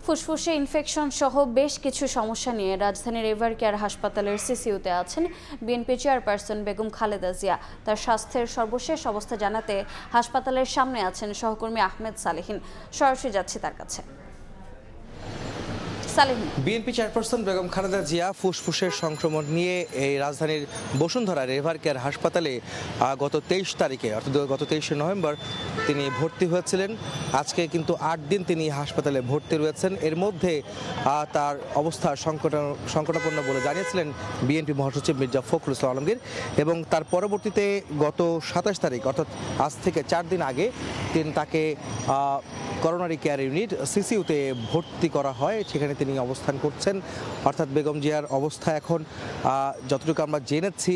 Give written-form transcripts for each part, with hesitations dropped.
ফুসফুসে ইনফেকশন সহ বেশ কিছু সমস্যা নিয়ে রাজধানীর এভার কেয়ার হাসপাতালের সিসিইউতে আছেন বিএনপি চেয়ারপারসন বেগম খালেদা জিয়া। তার স্বাস্থ্যের সর্বশেষ অবস্থা জানাতে হাসপাতালের সামনে আছেন সহকর্মী আহমেদ সালেহিন। সরাসরি যাচ্ছি তার কাছে। বিএনপি চেয়ারপারসন বেগম খালেদা জিয়া ফুসফুসের সংক্রমণ নিয়ে এই রাজধানীর বসুন্ধরার এভার কেয়ার হাসপাতালে গত 23 তারিখে অর্থাৎ গত 23শে নভেম্বর তিনি ভর্তি হয়েছিলেন। আজকে কিন্তু 8 দিন তিনি হাসপাতালে ভর্তি রয়েছেন। এর মধ্যে তার অবস্থা সংকটাপন্ন বলে জানিয়েছিলেন বিএনপি মহাসচিব মির্জা ফখরুল ইসলাম আলমগীর, এবং তার পরবর্তীতে গত 27 তারিখ অর্থাৎ আজ থেকে 4 দিন আগে তাকে করোনারি কেয়ার ইউনিট সিসিইউতে ভর্তি করা হয়। সেখানে তিনি অবস্থান করছেন। অর্থাৎ বেগম জিয়ার অবস্থা এখন যতটুকু আমরা জেনেছি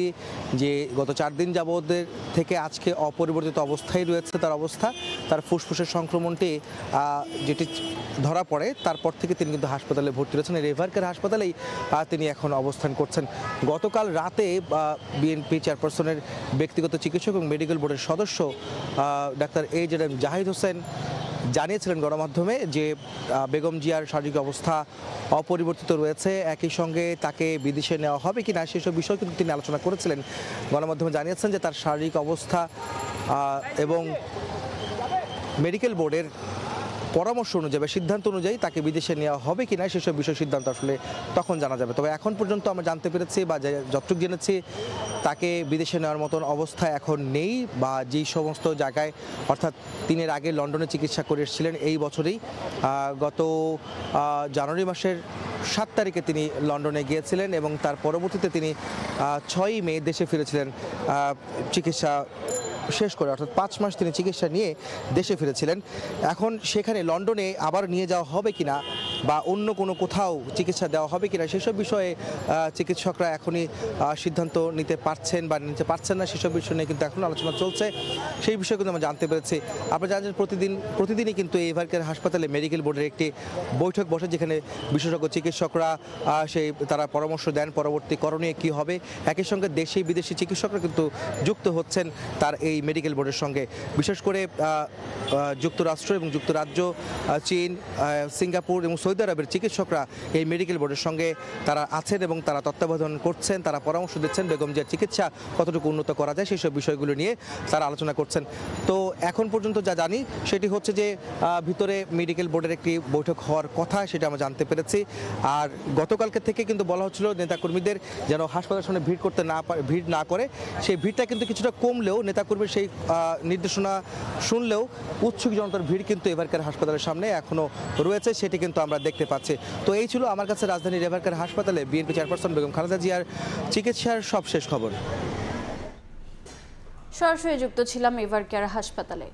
যে গত 4 দিন যাবত থেকে আজকে অপরিবর্তিত অবস্থায় রয়েছে তার অবস্থা। তার ফুসফুসের সংক্রমণটি যেটি ধরা পড়ে তারপর থেকে তিনি কিন্তু হাসপাতালে ভর্তি রয়েছেন। এই এভার কেয়ার হাসপাতালেই তিনি এখন অবস্থান করছেন। গতকাল রাতে বিএনপি চেয়ারপারসনের ব্যক্তিগত চিকিৎসক এবং মেডিকেল বোর্ডের সদস্য ডাক্তার AJM জাহিদ হোসেন জানিয়েছিলেন গণমাধ্যমে যে বেগম জিয়ার শারীরিক অবস্থা অপরিবর্তিত রয়েছে। একই সঙ্গে তাকে বিদেশে নেওয়া হবে কিনা সেসব বিষয় কিন্তু তিনি আলোচনা করেছিলেন। গণমাধ্যমে জানিয়েছেন যে তার শারীরিক অবস্থা এবং মেডিকেল বোর্ডের পরামর্শ অনুযায়ী বা সিদ্ধান্ত অনুযায়ী তাকে বিদেশে নেওয়া হবে কিনা সেসব বিষয় সিদ্ধান্ত আসলে তখন জানা যাবে। তবে এখন পর্যন্ত আমরা জানতে পেরেছি বা যতটুকু জেনেছি তাকে বিদেশে নেওয়ার মতন অবস্থা এখন নেই, বা যেই সমস্ত জায়গায় অর্থাৎ তিনি এর আগে লন্ডনে চিকিৎসা করে এসেছিলেন এই বছরেই গত জানুয়ারি মাসের 7 তারিখে তিনি লন্ডনে গিয়েছিলেন এবং তার পরবর্তীতে তিনি 6ই মে দেশে ফিরেছিলেন চিকিৎসা শেষ করে, অর্থাৎ 5 মাস তিনি চিকিৎসা নিয়ে দেশে ফিরেছিলেন। এখন সেখানে লন্ডনে আবার নিয়ে যাওয়া হবে কিনা বা অন্য কোনো কোথাও চিকিৎসা দেওয়া হবে কিনা সেসব বিষয়ে চিকিৎসকরা এখনই সিদ্ধান্ত নিতে পারছেন বা নিতে পারছেন না, সেসব বিষয় নিয়ে কিন্তু এখন আলোচনা চলছে। সেই বিষয়ে কিন্তু আমরা জানতে পেরেছি। আপনারা জানেন প্রতিদিনই কিন্তু এই এভার কেয়ার হাসপাতালে মেডিকেল বোর্ডের একটি বৈঠক বসে, যেখানে বিশেষজ্ঞ চিকিৎসকরা তারা পরামর্শ দেন পরবর্তী করণীয় কী হবে। একই সঙ্গে দেশি বিদেশি চিকিৎসকরা কিন্তু যুক্ত হচ্ছেন তার এই মেডিকেল বোর্ডের সঙ্গে। বিশেষ করে যুক্তরাষ্ট্র এবং যুক্তরাজ্য, চীন, সিঙ্গাপুর এবং সৌদি আরবের চিকিৎসকরা এই মেডিকেল বোর্ডের সঙ্গে তারা আছেন এবং তারা তত্ত্বাবধান করছেন, তারা পরামর্শ দিচ্ছেন বেগম জিয়ার চিকিৎসা কতটুকু উন্নত করা যায় সেসব বিষয়গুলো নিয়ে তারা আলোচনা করছেন। তো এখন পর্যন্ত যা জানি সেটি হচ্ছে যে ভিতরে মেডিকেল বোর্ডের একটি বৈঠক হওয়ার কথা, সেটা আমরা জানতে পেরেছি। আর গতকালকে থেকে কিন্তু বলা হচ্ছিল নেতাকর্মীদের যেন হাসপাতালের সামনে ভিড় না করে। সেই ভিড়টা কিন্তু কিছুটা কমলেও নেতাকর্মীর সেই নির্দেশনা শুনলেও উৎসুক জনতার ভিড় কিন্তু এভার কেয়ার হাসপাতালের সামনে এখনো রয়েছে, সেটি কিন্তু আমরা দেখতে পাচ্ছি। তো এই ছিল আমার কাছে রাজধানীর এভার কেয়ার হাসপাতালে বিএনপি চেয়ারপারসন বেগম খালেদা জিয়ার চিকিৎসার সবশেষ খবর। সরাসরি যুক্ত ছিলাম এভার কেয়ার হাসপাতালে।